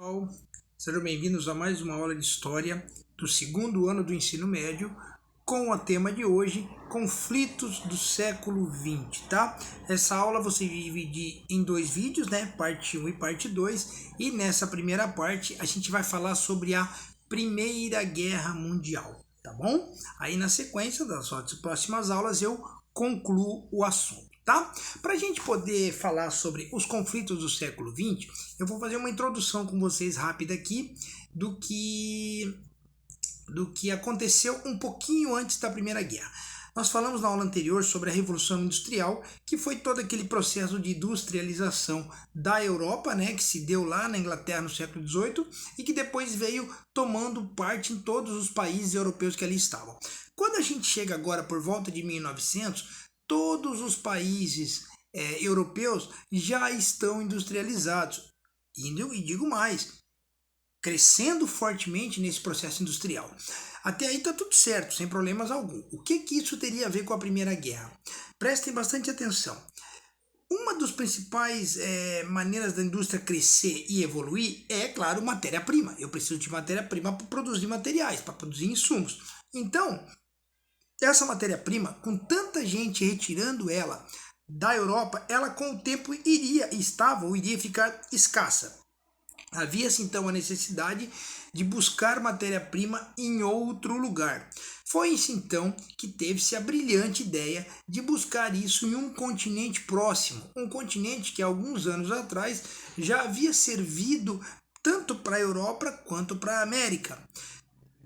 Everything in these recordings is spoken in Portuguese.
Pessoal, sejam bem-vindos a mais uma aula de História do segundo ano do ensino médio com o tema de hoje, conflitos do século XX, tá? Essa aula você vai dividir em dois vídeos, né? Parte 1 e parte 2, e nessa primeira parte a gente vai falar sobre a Primeira Guerra Mundial, tá bom? Aí na sequência das próximas aulas eu concluo o assunto. Tá? Para a gente poder falar sobre os conflitos do século XX, eu vou fazer uma introdução com vocês rápida aqui do que aconteceu um pouquinho antes da Primeira Guerra. Nós falamos na aula anterior sobre a Revolução Industrial, que foi todo aquele processo de industrialização da Europa, né, que se deu lá na Inglaterra no século XVIII e que depois veio tomando parte em todos os países europeus que ali estavam. Quando a gente chega agora por volta de 1900, todos os países europeus já estão industrializados. E digo mais, crescendo fortemente nesse processo industrial. Até aí está tudo certo, sem problemas algum. O que isso teria a ver com a Primeira Guerra? Prestem bastante atenção. Uma das principais maneiras da indústria crescer e evoluir é, claro, matéria-prima. Eu preciso de matéria-prima para produzir materiais, para produzir insumos. Então, essa matéria-prima, com tanta gente retirando ela da Europa, ela com o tempo iria ficar escassa. Havia-se então a necessidade de buscar matéria-prima em outro lugar. Foi isso então que teve-se a brilhante ideia de buscar isso em um continente próximo, um continente que alguns anos atrás já havia servido tanto para a Europa quanto para a América.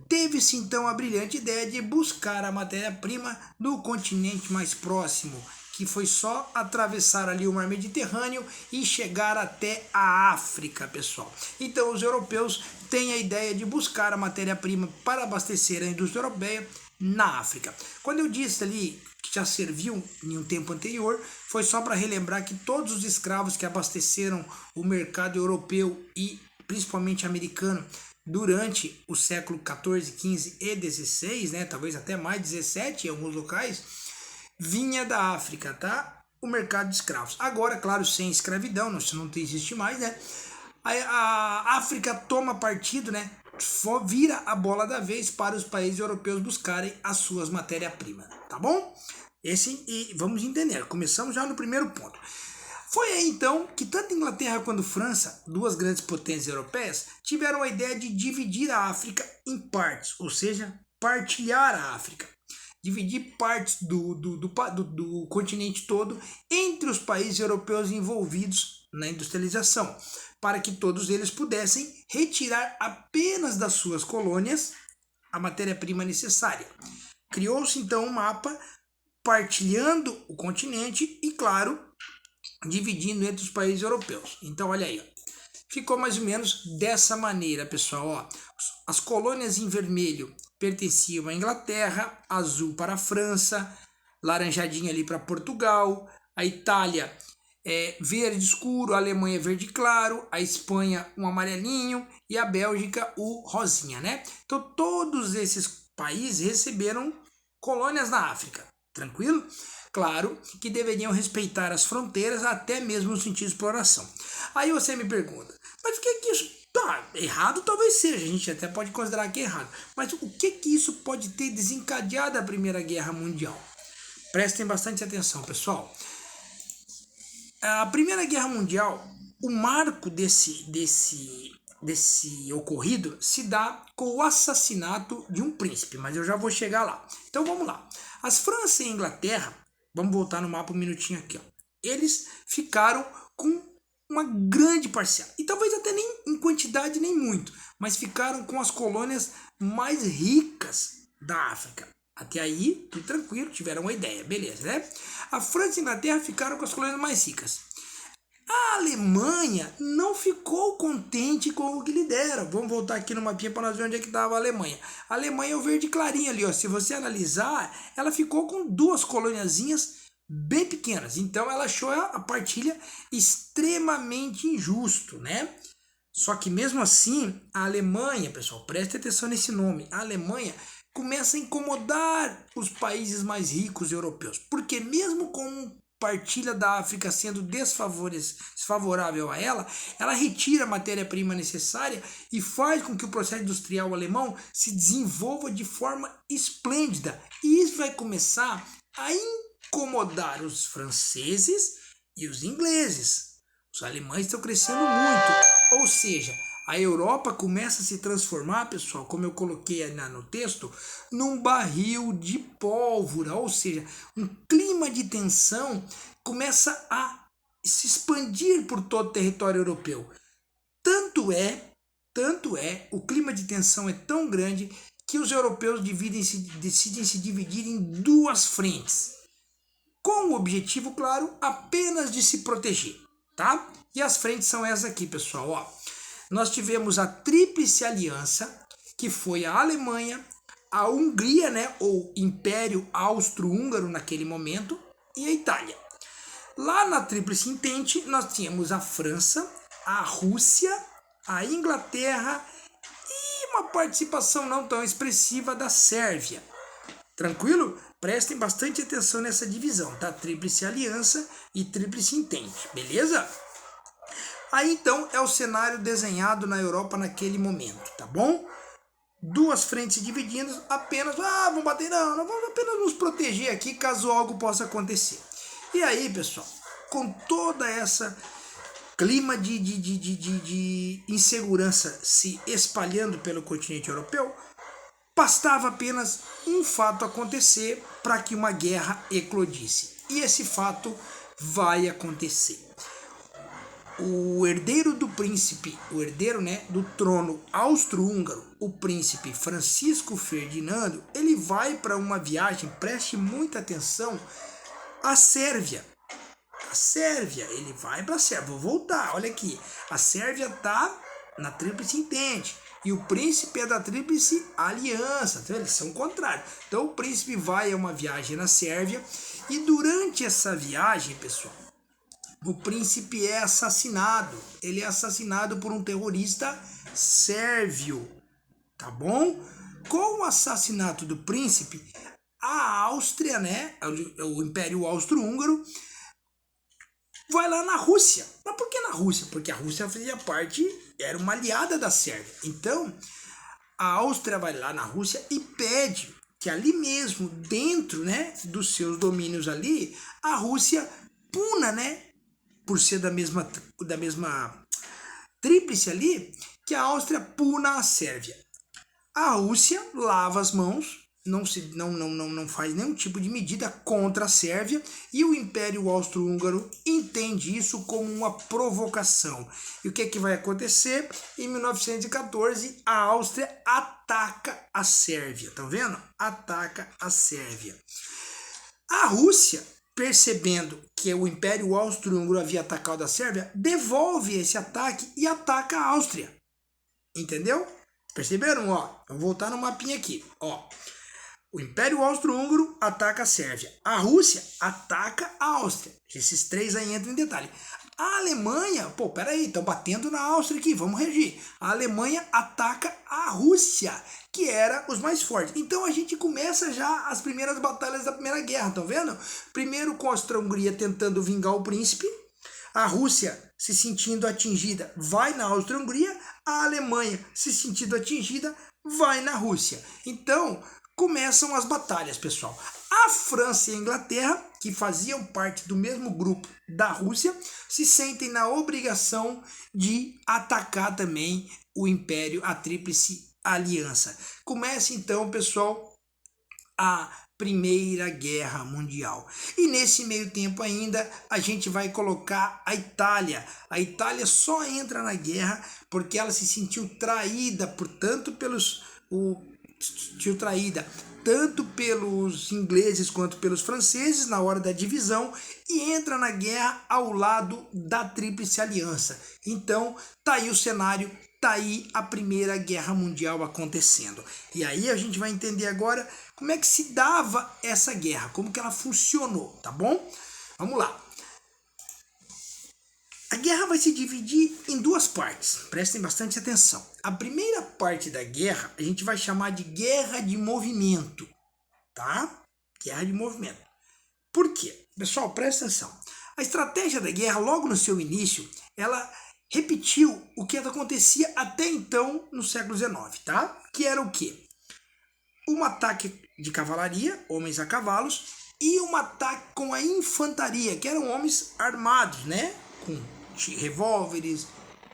Teve-se então a brilhante ideia de buscar a matéria-prima no continente mais próximo, que foi só atravessar ali o mar Mediterrâneo e chegar até a África, pessoal. Então os europeus têm a ideia de buscar a matéria-prima para abastecer a indústria europeia na África. Quando eu disse ali que já serviu em um tempo anterior, foi só para relembrar que todos os escravos que abasteceram o mercado europeu e principalmente americano durante o século XIV, XV e XVI, né, talvez até mais 17 em alguns locais, vinha da África, tá? O mercado de escravos. Agora, claro, sem escravidão, isso não existe mais, né? A África toma partido, né? Vira a bola da vez para os países europeus buscarem as suas matérias-primas, tá bom? E vamos entender. Começamos já no primeiro ponto. Foi aí então que tanto Inglaterra quanto França, duas grandes potências europeias, tiveram a ideia de dividir a África em partes, ou seja, partilhar a África. Dividir partes do continente todo entre os países europeus envolvidos na industrialização, para que todos eles pudessem retirar apenas das suas colônias a matéria-prima necessária. Criou-se então um mapa partilhando o continente e, claro, dividindo entre os países europeus. Então, olha aí, ó. Ficou mais ou menos dessa maneira, pessoal. Ó. As colônias em vermelho pertenciam à Inglaterra, azul para a França, laranjadinha ali para Portugal, a Itália verde escuro, a Alemanha verde claro, a Espanha um amarelinho e a Bélgica o rosinha, né? Então, todos esses países receberam colônias na África, tranquilo? Claro que deveriam respeitar as fronteiras, até mesmo no sentido de exploração. Aí você me pergunta, mas o que isso... Tá, errado talvez seja, a gente até pode considerar que é errado, mas o que isso pode ter desencadeado a Primeira Guerra Mundial? Prestem bastante atenção, pessoal. A Primeira Guerra Mundial, o marco desse ocorrido se dá com o assassinato de um príncipe, mas eu já vou chegar lá. Então vamos lá. As França e a Inglaterra, vamos voltar no mapa um minutinho aqui, ó. Eles ficaram com uma grande parcela, e talvez até nem em quantidade nem muito, mas ficaram com as colônias mais ricas da África. Até aí, tudo tranquilo, tiveram uma ideia, beleza, né? A França e a Inglaterra ficaram com as colônias mais ricas. A Alemanha não ficou contente com o que lhe deram. Vamos voltar aqui no mapinha para nós ver onde é que estava a Alemanha. A Alemanha é o verde clarinho ali, ó. Se você analisar, ela ficou com duas colôniazinhas bem pequenas. Então ela achou a partilha extremamente injusto, né? Só que mesmo assim, a Alemanha, pessoal, preste atenção nesse nome, a Alemanha começa a incomodar os países mais ricos europeus, porque mesmo com partilha da África sendo desfavorável a ela, ela retira a matéria-prima necessária e faz com que o processo industrial alemão se desenvolva de forma esplêndida. E isso vai começar a incomodar os franceses e os ingleses. Os alemães estão crescendo muito, ou seja, a Europa começa a se transformar, pessoal, como eu coloquei no texto, num barril de pólvora, ou seja, um clima de tensão começa a se expandir por todo o território europeu. Tanto é, o clima de tensão é tão grande que os europeus decidem se dividir em duas frentes, com o objetivo, claro, apenas de se proteger, tá? E as frentes são essas aqui, pessoal, ó. Nós tivemos a Tríplice Aliança, que foi a Alemanha, a Hungria, né, ou Império Austro-Húngaro naquele momento, e a Itália. Lá na Tríplice Entente, nós tínhamos a França, a Rússia, a Inglaterra e uma participação não tão expressiva da Sérvia. Tranquilo? Prestem bastante atenção nessa divisão, tá? Tríplice Aliança e Tríplice Entente, beleza? Aí então é o cenário desenhado na Europa naquele momento, tá bom? Duas frentes divididas, apenas, vamos bater, não, vamos apenas nos proteger aqui caso algo possa acontecer. E aí, pessoal, com toda essa clima de insegurança se espalhando pelo continente europeu, bastava apenas um fato acontecer para que uma guerra eclodisse. E esse fato vai acontecer. O herdeiro do príncipe, do trono austro-húngaro, o príncipe Francisco Ferdinando, ele vai para uma viagem, preste muita atenção, à Sérvia. Ele vai para a Sérvia, vou voltar, olha aqui, a Sérvia está na Tríplice Entente e o príncipe é da Tríplice Aliança, então eles são contrários. Então o príncipe vai a uma viagem na Sérvia e durante essa viagem, pessoal, o príncipe é assassinado. Ele é assassinado por um terrorista sérvio, tá bom? Com o assassinato do príncipe, a Áustria, né, o Império Austro-Húngaro, vai lá na Rússia. Mas por que na Rússia? Porque a Rússia fazia parte, era uma aliada da Sérvia. Então, a Áustria vai lá na Rússia e pede que ali mesmo, dentro, né, dos seus domínios ali, a Rússia puna, né, por ser da mesma tríplice ali, que a Áustria puna a Sérvia. A Rússia lava as mãos, não faz nenhum tipo de medida contra a Sérvia, e o Império Austro-Húngaro entende isso como uma provocação. E o que é que vai acontecer? Em 1914, a Áustria ataca a Sérvia, tá vendo? Ataca a Sérvia. A Rússia, percebendo que o Império Austro-Húngaro havia atacado a Sérvia, devolve esse ataque e ataca a Áustria. Entendeu? Perceberam? Ó, vamos voltar no mapinha aqui. Ó, o Império Austro-Húngaro ataca a Sérvia. A Rússia ataca a Áustria. Esses três aí entram em detalhe. A Alemanha, peraí, estão batendo na Áustria aqui, vamos regir. A Alemanha ataca a Rússia, que era os mais fortes. Então a gente começa já as primeiras batalhas da Primeira Guerra, estão vendo? Primeiro com a Áustria-Hungria tentando vingar o príncipe, a Rússia se sentindo atingida vai na Áustria-Hungria, a Alemanha se sentindo atingida vai na Rússia. Então começam as batalhas, pessoal. A França e a Inglaterra, que faziam parte do mesmo grupo da Rússia, se sentem na obrigação de atacar também o Império, a Tríplice Aliança. Começa então, pessoal, a Primeira Guerra Mundial. E nesse meio tempo ainda a gente vai colocar a Itália. A Itália só entra na guerra porque ela se sentiu traída, tanto pelos ingleses quanto pelos franceses na hora da divisão e entra na guerra ao lado da Tríplice Aliança. Então tá aí o cenário, tá aí a Primeira Guerra Mundial acontecendo. E aí a gente vai entender agora como é que se dava essa guerra, como que ela funcionou, tá bom? Vamos lá. A guerra vai se dividir em duas partes, prestem bastante atenção. A primeira parte da guerra a gente vai chamar de guerra de movimento, tá? Guerra de movimento. Por quê? Pessoal, presta atenção. A estratégia da guerra, logo no seu início, ela repetiu o que acontecia até então no século XIX, tá? Que era o quê? Um ataque de cavalaria, homens a cavalos, e um ataque com a infantaria, que eram homens armados, né? Com revólveres,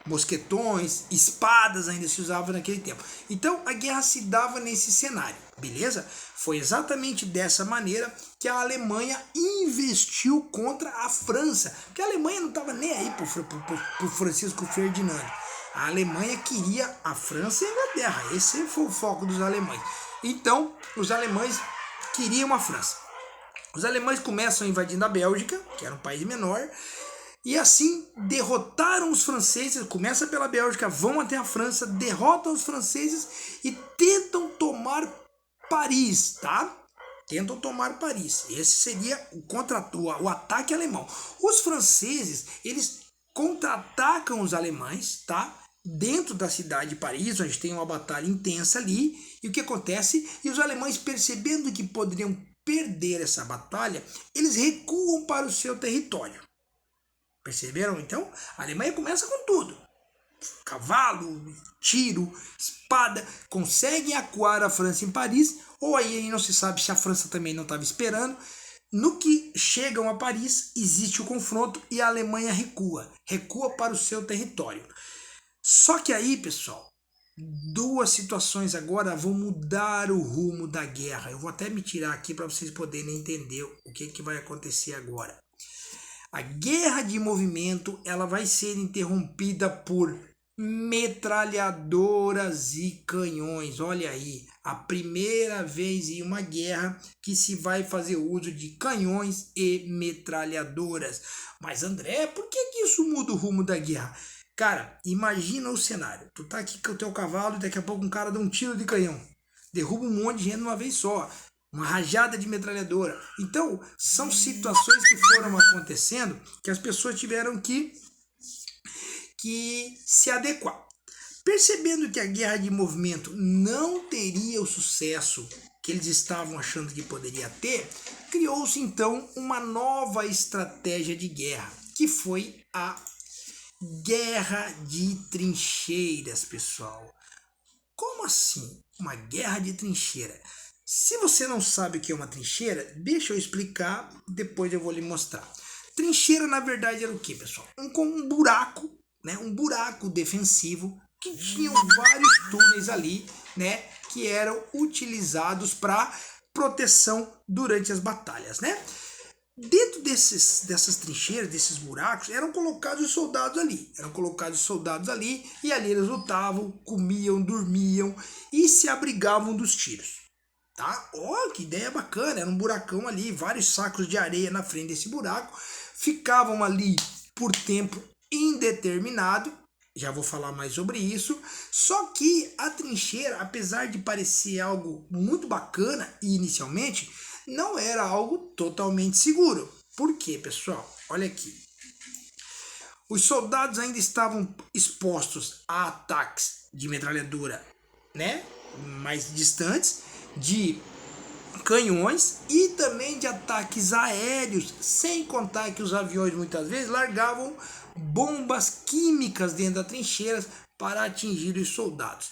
mosquetões, espadas ainda se usavam naquele tempo. Então a guerra se dava nesse cenário, beleza? Foi exatamente dessa maneira que a Alemanha investiu contra a França, porque a Alemanha não estava nem aí pro Francisco Ferdinando. A Alemanha queria a França e a Inglaterra, esse foi o foco dos alemães. Então os alemães queriam a França. Os alemães começam invadindo a Bélgica, que era um país menor, e assim derrotaram os franceses, começa pela Bélgica, vão até a França, derrotam os franceses e tentam tomar Paris, tá? Tentam tomar Paris. Esse seria o ataque alemão. Os franceses, eles contra-atacam os alemães, tá? Dentro da cidade de Paris, onde tem uma batalha intensa ali. E o que acontece? E os alemães, percebendo que poderiam perder essa batalha, eles recuam para o seu território. Perceberam então? A Alemanha começa com tudo. Cavalo, tiro, espada, conseguem acuar a França em Paris, ou aí não se sabe se a França também não estava esperando. No que chegam a Paris, existe o confronto e a Alemanha recua para o seu território. Só que aí, pessoal, duas situações agora vão mudar o rumo da guerra. Eu vou até me tirar aqui para vocês poderem entender o que vai acontecer agora. A guerra de movimento, ela vai ser interrompida por metralhadoras e canhões. Olha aí, a primeira vez em uma guerra que se vai fazer uso de canhões e metralhadoras. Mas André, por que isso muda o rumo da guerra? Cara, imagina o cenário. Tu tá aqui com o teu cavalo e daqui a pouco um cara dá um tiro de canhão. Derruba um monte de gente de uma vez só. Uma rajada de metralhadora. Então, são situações que foram acontecendo que as pessoas tiveram que se adequar. Percebendo que a guerra de movimento não teria o sucesso que eles estavam achando que poderia ter, criou-se então uma nova estratégia de guerra, que foi a guerra de trincheiras, pessoal. Como assim? Uma guerra de trincheira? Se você não sabe o que é uma trincheira, deixa eu explicar, depois eu vou lhe mostrar. Trincheira, na verdade, era o que, pessoal? Um buraco, né? Um buraco defensivo que tinham vários túneis ali, né? Que eram utilizados para proteção durante as batalhas, né? Dentro dessas trincheiras, desses buracos, eram colocados soldados ali. E ali eles lutavam, comiam, dormiam e se abrigavam dos tiros. Tá? Ó, que ideia bacana, era um buracão ali, vários sacos de areia na frente desse buraco, ficavam ali por tempo indeterminado, já vou falar mais sobre isso, só que a trincheira, apesar de parecer algo muito bacana inicialmente, não era algo totalmente seguro. Por quê, pessoal? Olha aqui. Os soldados ainda estavam expostos a ataques de metralhadora, né, mais distantes, de canhões e também de ataques aéreos, sem contar que os aviões muitas vezes largavam bombas químicas dentro das trincheiras para atingir os soldados.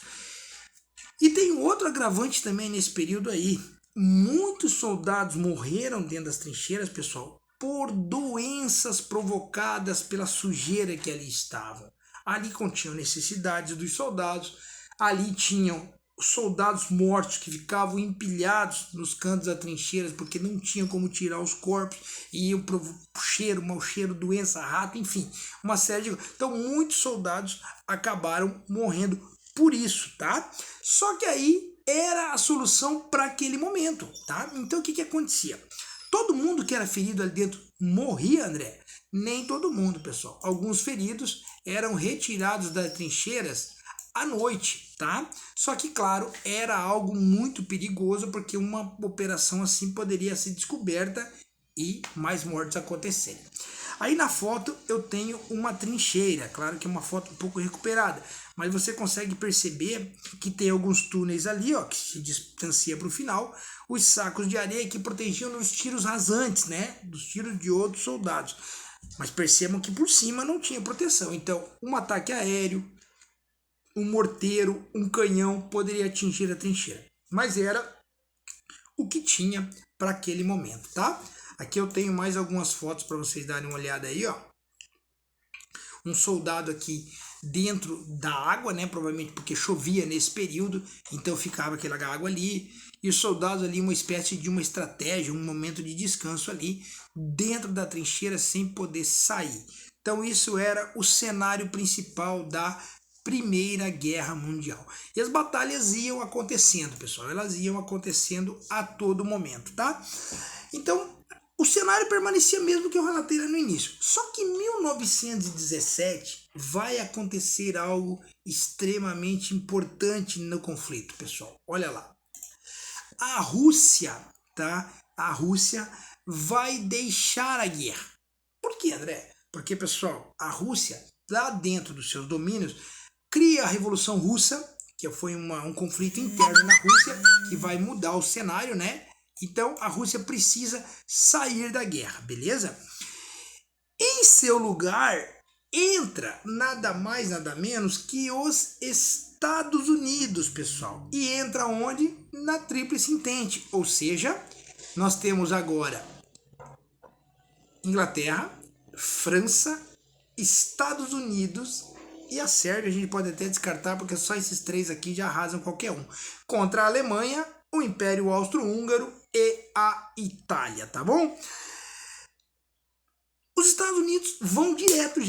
E tem um outro agravante também nesse período aí. Muitos soldados morreram dentro das trincheiras, pessoal, por doenças provocadas pela sujeira que ali estavam. Ali continham necessidades dos soldados, ali tinham soldados mortos que ficavam empilhados nos cantos das trincheiras porque não tinham como tirar os corpos e iam pro cheiro, mau cheiro, doença, rato, enfim, uma série de... Então muitos soldados acabaram morrendo por isso, tá? Só que aí era a solução para aquele momento, tá? Então o que acontecia? Todo mundo que era ferido ali dentro morria, André? Nem todo mundo, pessoal. Alguns feridos eram retirados das trincheiras à noite, tá? Só que, claro, era algo muito perigoso porque uma operação assim poderia ser descoberta e mais mortes acontecerem. Aí na foto eu tenho uma trincheira, claro que é uma foto um pouco recuperada, mas você consegue perceber que tem alguns túneis ali, ó, que se distancia para o final, os sacos de areia que protegiam dos tiros rasantes, né, dos tiros de outros soldados. Mas percebam que por cima não tinha proteção, então um ataque aéreo, um morteiro, um canhão poderia atingir a trincheira, mas era o que tinha para aquele momento, tá? Aqui eu tenho mais algumas fotos para vocês darem uma olhada aí, ó. Um soldado aqui dentro da água, né? Provavelmente porque chovia nesse período, então ficava aquela água ali. E os soldados ali, uma espécie de uma estratégia, um momento de descanso ali, dentro da trincheira sem poder sair. Então isso era o cenário principal da Primeira Guerra Mundial. E as batalhas iam acontecendo, pessoal. Elas iam acontecendo a todo momento, tá? Então, o cenário permanecia mesmo que eu relatei lá no início. Só que em 1917 vai acontecer algo extremamente importante no conflito, pessoal. Olha lá. A Rússia, tá? A Rússia vai deixar a guerra. Por quê, André? Porque, pessoal, a Rússia, lá dentro dos seus domínios, cria a Revolução Russa, que foi um conflito interno na Rússia, que vai mudar o cenário, né? Então a Rússia precisa sair da guerra, beleza? Em seu lugar entra nada mais, nada menos que os Estados Unidos, pessoal. E entra onde? Na Tríplice Entente, ou seja, nós temos agora Inglaterra, França, Estados Unidos e a Sérvia. A gente pode até descartar porque só esses três aqui já arrasam qualquer um. Contra a Alemanha, o Império Austro-Húngaro e a Itália, tá bom? Os Estados Unidos vão direto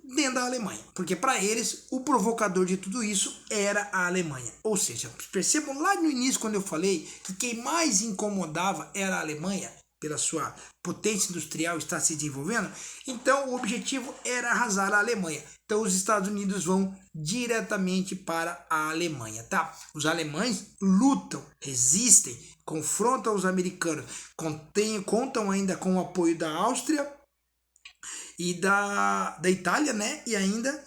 dentro da Alemanha, porque para eles o provocador de tudo isso era a Alemanha. Ou seja, percebam lá no início quando eu falei que quem mais incomodava era a Alemanha, pela sua potência industrial estar se desenvolvendo, então o objetivo era arrasar a Alemanha. Então os Estados Unidos vão diretamente para a Alemanha, tá? Os alemães lutam, resistem, confrontam os americanos, contam ainda com o apoio da Áustria e da Itália, né? E ainda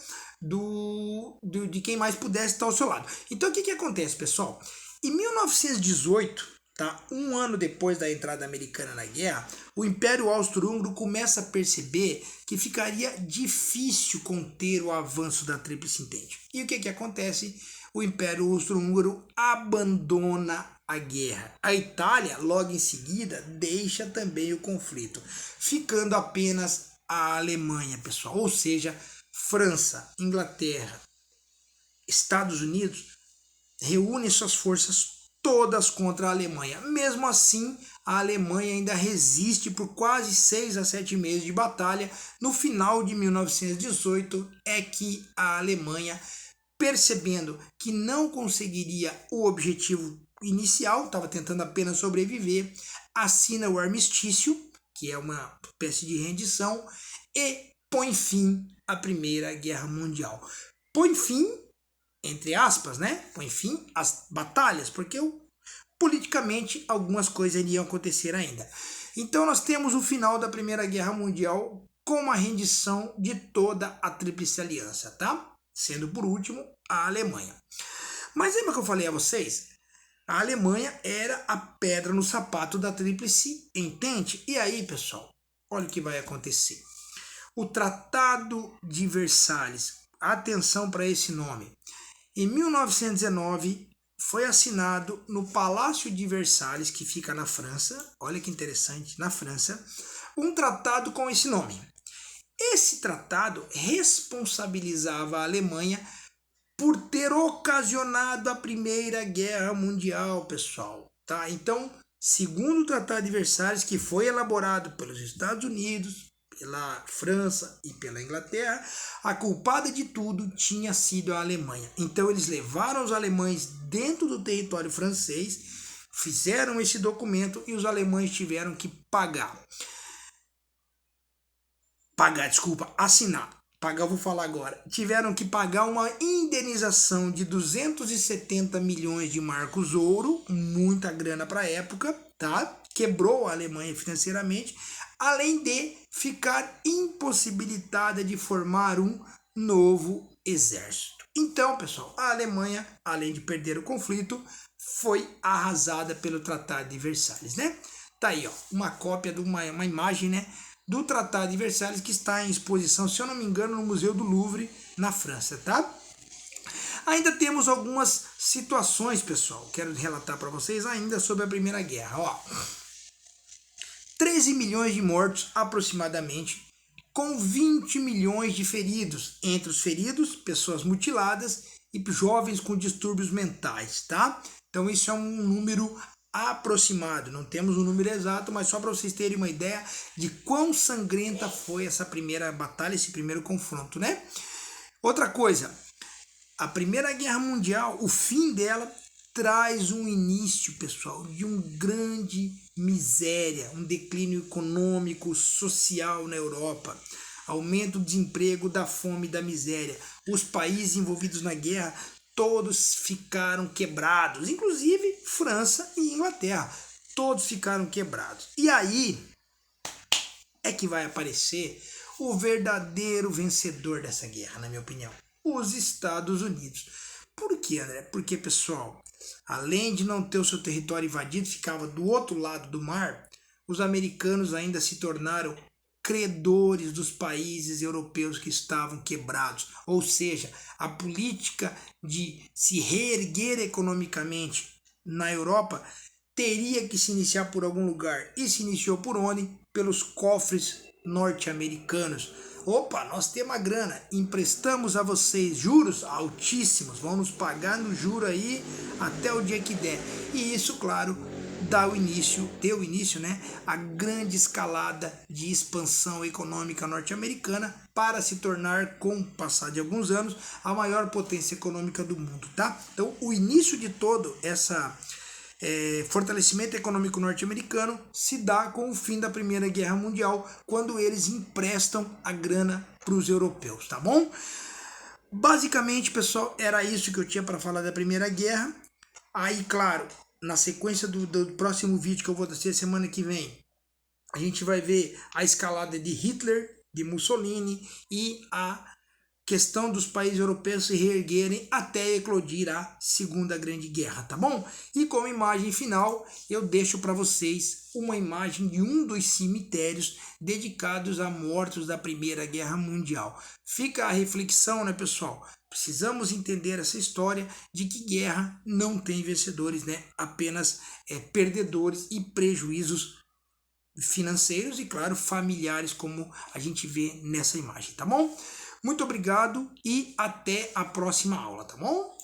de quem mais pudesse estar ao seu lado. Então o que acontece, pessoal? Em 1918, tá? Um ano depois da entrada americana na guerra, o Império Austro-Húngaro começa a perceber que ficaria difícil conter o avanço da Tríplice Entente. E o que acontece? O Império Austro-Húngaro abandona a guerra. A Itália, logo em seguida, deixa também o conflito, ficando apenas a Alemanha, pessoal. Ou seja, França, Inglaterra, Estados Unidos reúnem suas forças todas contra a Alemanha. Mesmo assim, a Alemanha ainda resiste por quase 6 a 7 meses de batalha. No final de 1918 é que a Alemanha, percebendo que não conseguiria o objetivo inicial, estava tentando apenas sobreviver, assina o armistício, que é uma espécie de rendição, e põe fim à Primeira Guerra Mundial. Põe fim, entre aspas, né? Põe fim às batalhas, porque politicamente algumas coisas iriam acontecer ainda. Então nós temos o final da Primeira Guerra Mundial com a rendição de toda a Tríplice Aliança, tá? Sendo por último a Alemanha. Mas lembra que eu falei a vocês? A Alemanha era a pedra no sapato da Tríplice Entente. E aí, pessoal, olha o que vai acontecer. O Tratado de Versalhes, atenção para esse nome. Em 1919, foi assinado no Palácio de Versalhes, que fica na França, olha que interessante, na França, um tratado com esse nome. Esse tratado responsabilizava a Alemanha por ter ocasionado a Primeira Guerra Mundial, pessoal. Tá? Então, segundo o Tratado de Versalhes, que foi elaborado pelos Estados Unidos, pela França e pela Inglaterra, a culpada de tudo tinha sido a Alemanha. Então eles levaram os alemães dentro do território francês, fizeram esse documento e os alemães tiveram que assinar. Pagar, vou falar agora. Tiveram que pagar uma indenização de 270 milhões de marcos ouro, muita grana para a época, tá? Quebrou a Alemanha financeiramente, além de ficar impossibilitada de formar um novo exército. Então, pessoal, a Alemanha, além de perder o conflito, foi arrasada pelo Tratado de Versalhes, né? Tá aí, ó, uma cópia de uma imagem, né, do Tratado de Versalhes que está em exposição, se eu não me engano, no Museu do Louvre, na França, tá? Ainda temos algumas situações, pessoal, quero relatar para vocês ainda sobre a Primeira Guerra, ó. 13 milhões de mortos aproximadamente, com 20 milhões de feridos, entre os feridos, pessoas mutiladas e jovens com distúrbios mentais, tá? Então isso é um número aproximado, não temos um número exato, mas só para vocês terem uma ideia de quão sangrenta foi essa primeira batalha, esse primeiro confronto, né? Outra coisa, a Primeira Guerra Mundial, o fim dela traz um início, pessoal, de uma grande miséria, um declínio econômico, social na Europa, aumento do desemprego, da fome e da miséria. Os países envolvidos na guerra, todos ficaram quebrados, inclusive França e Inglaterra, todos ficaram quebrados. E aí é que vai aparecer o verdadeiro vencedor dessa guerra, na minha opinião, os Estados Unidos. Por quê, André? Porque, pessoal, além de não ter o seu território invadido, ficava do outro lado do mar, os americanos ainda se tornaram credores dos países europeus que estavam quebrados. Ou seja, a política de se reerguer economicamente na Europa teria que se iniciar por algum lugar. E se iniciou por onde? Pelos cofres norte-americanos. Opa, nós temos a grana, emprestamos a vocês juros altíssimos, vão nos pagar no juro aí até o dia que der. E isso, claro, deu início, né, a grande escalada de expansão econômica norte-americana para se tornar, com o passar de alguns anos, a maior potência econômica do mundo, tá? Então, o início de todo essa fortalecimento econômico norte-americano se dá com o fim da Primeira Guerra Mundial, quando eles emprestam a grana para os europeus, tá bom? Basicamente, pessoal, era isso que eu tinha para falar da Primeira Guerra. Aí, claro, na sequência do próximo vídeo que eu vou trazer semana que vem, a gente vai ver a escalada de Hitler, de Mussolini e a questão dos países europeus se reerguerem até eclodir a Segunda Grande Guerra, tá bom? E como imagem final, eu deixo para vocês uma imagem de um dos cemitérios dedicados a mortos da Primeira Guerra Mundial. Fica a reflexão, né, pessoal? Precisamos entender essa história de que guerra não tem vencedores, né? Apenas perdedores e prejuízos financeiros e, claro, familiares, como a gente vê nessa imagem, tá bom? Muito obrigado e até a próxima aula, tá bom?